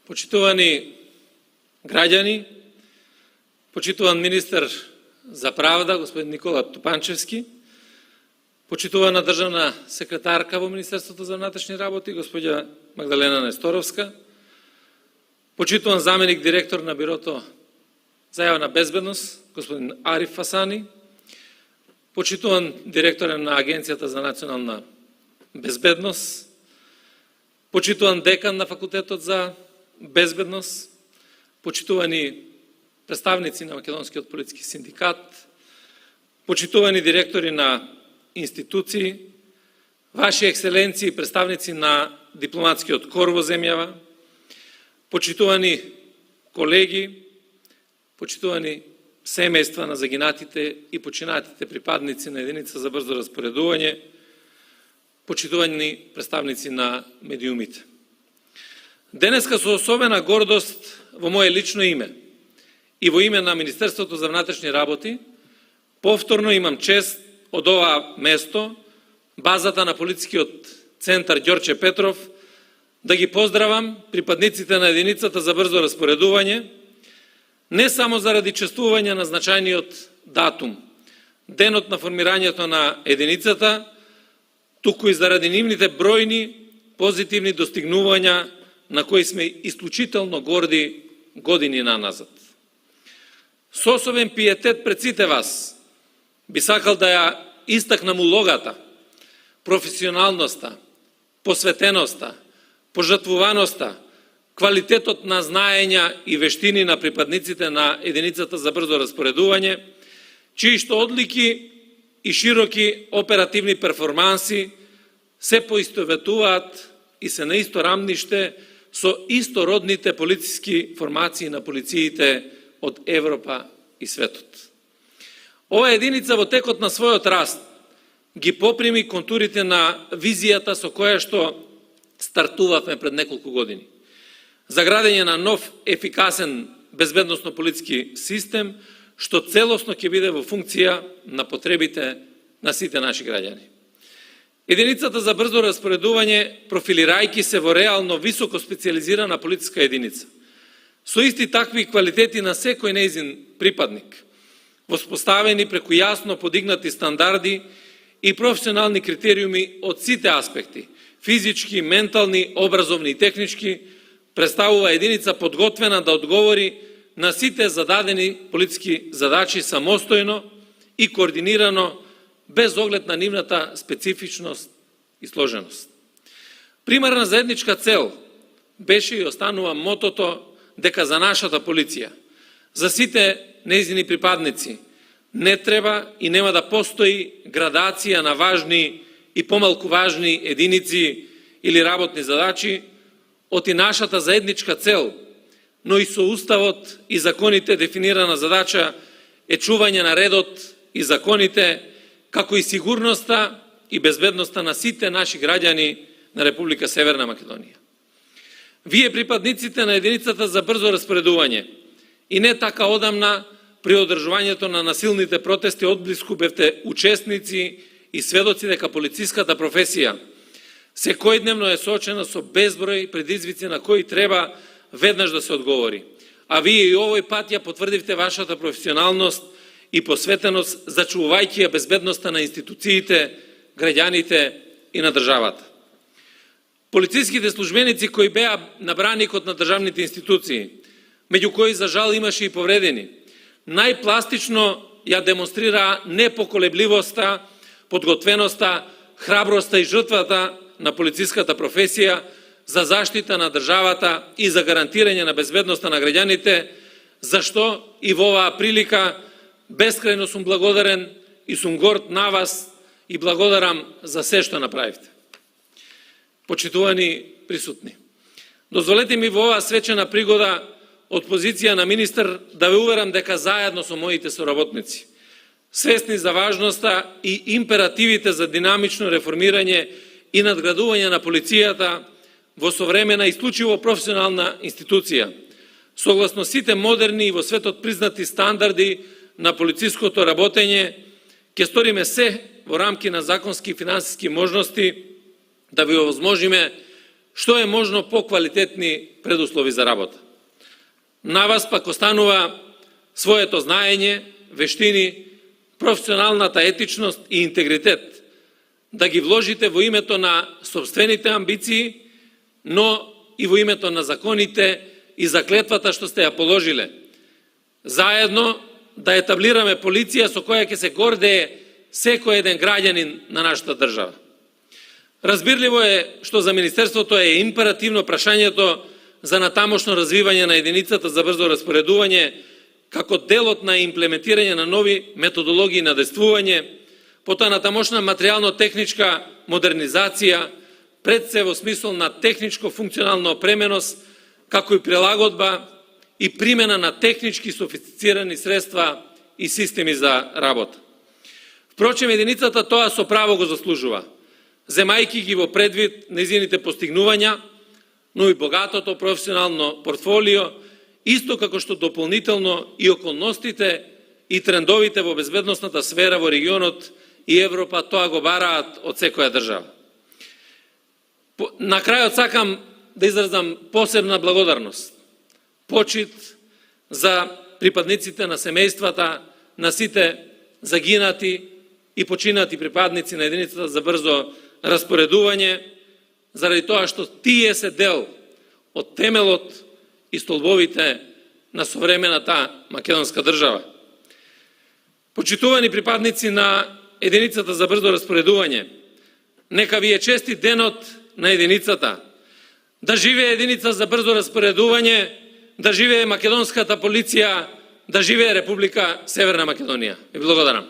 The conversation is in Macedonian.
Почитувани граѓани, почитуван министер за правда, господин Никола Тупанчевски, почитувана државна секретарка во Министерството за внатрешни работи, господја Магдалена Несторовска, почитуван заменик директор на Бирото за јавна безбедност, господин Ариф Фасани, почитуван директор на Агенцијата за национална безбедност, почитуван декан на Факултетот за безбедност, почитувани представници на Македонскиот политички синдикат, почитувани директори на институции, ваши екселенции, представници на дипломатскиот кор во земјава, почитувани колеги, почитувани семејства на загинатите и починатите припадници на единица за брзо распоредување, почитувани представници на медиумите. Денеска со особена гордост во моје лично име и во име на Министерството за внатрешни работи, повторно имам чест од ова место, базата на политичкиот центар Ѓорче Петров, да ги поздравам припадниците на единицата за брзо распоредување, не само заради чествување на значајниот датум, денот на формирањето на единицата, туку и заради нивните бројни позитивни достигнувања на кои сме исклучително горди години наназад. Со особен пиетет пред сите вас би сакал да ја истакнам улогата, професионалноста, посветеноста, пожртвуваноста, квалитетот на знаења и вештини на припадниците на единицата за брзо распоредување, чии што одлики и широки оперативни перформанси се поистоветуваат и се на исто рамниште со истородните полициски формации на полициите од Европа и светот. Ова единица во текот на својот раст ги попреми контурите на визијата со која што стартувавме пред неколку години. За градење на нов, ефикасен безбедносно-политички систем, што целосно ќе биде во функција на потребите на сите наши граѓани. Единицата за брзо распоредување, профилирајќи се во реално високо специализирана полициска единица, со исти такви квалитети на секој нејзин припадник, воспоставени преку јасно подигнати стандарди и професионални критериуми од сите аспекти, физички, ментални, образовни и технички, представува единица подготвена да одговори на сите зададени политички задачи самостојно и координирано, без оглед на нивната специфичност и сложеност. Примерна заедничка цел беше и останува мотото дека за нашата полиција, за сите нејзини припадници, не треба и нема да постои градација на важни и помалку важни единици или работни задачи, оти нашата заедничка цел, но и со Уставот и законите дефинирана задача е чување на редот и законите, како и сигурноста и безбедноста на сите наши граѓани на Република Северна Македонија. Вие припадниците на единицата за брзо распоредување и не така одамна при одржувањето на насилните протести одблиску бевте учесници и сведоци дека полициската професија секојдневно е соочена со безброј предизвици на кои треба веднаш да се одговори. А вие и овој пат ја потврдивте вашата професионалност и посветеност зачувувајќи ја безбедноста на институциите, граѓаните и на државата. Полициските службеници кои беа на браникот на државните институции, меѓу кои за жал имаше и повредени, најпластично ја демонстрираа непоколебливоста, подготвеноста, храброста и жртвата на полициската професија за заштита на државата и за гарантирање на безбедноста на граѓаните, зашто и во оваа прилика бескрајно сум благодарен и сум горд на вас и благодарам за се што направивте. Почитувани присутни, дозволете ми во оваа свечена пригода од позиција на министер да ве уверам дека заедно со моите соработници, свесни за важноста и императивите за динамично реформирање и надградување на полицијата во современа и случајно професионална институција, согласно сите модерни и во светот признати стандарди на полициското работење, ќе сториме се во рамки на законски и финансиски можности да ви овозможиме што е можно поквалитетни предуслови за работа. На вас пак останува своето знаење, вештини, професионалната етичност и интегритет да ги вложите во името на собствените амбиции, но и во името на законите и заклетвата што сте ја положиле. Заедно да етаблираме полиција со која ќе се гордее секој еден граѓанин на нашата држава. Разбирливо е што за Министерството е императивно прашањето за натамошно развивање на единицата за брзо распоредување како делот на имплементирање на нови методологии на действување, потоа натамошна материјално-техничка модернизација, пред се во смисол на техничко-функционална опременост, како и прилагодба и примена на технички софистицирани средства и системи за работа. Впрочем, единицата тоа со право го заслужува, земајки ги во предвид незините постигнувања, но и богатото професионално портфолио, исто како што дополнително и околностите и трендовите во безбедносната сфера во регионот и Европа тоа го бараат од секоја држава. На крајот сакам да изразам посебна благодарност, почит за припадниците на семејствата на сите загинати и починати припадници на единицата за брзо распоредување, заради тоа што тие се дел од темелот и столбовите на современата македонска држава. Почитувани припадници на единицата за брзо распоредување, нека ви е честит денот на единицата. Да живее единица за брзо распоредување, да живее македонската полиција, да живее Република Северна Македонија. Ви благодарам.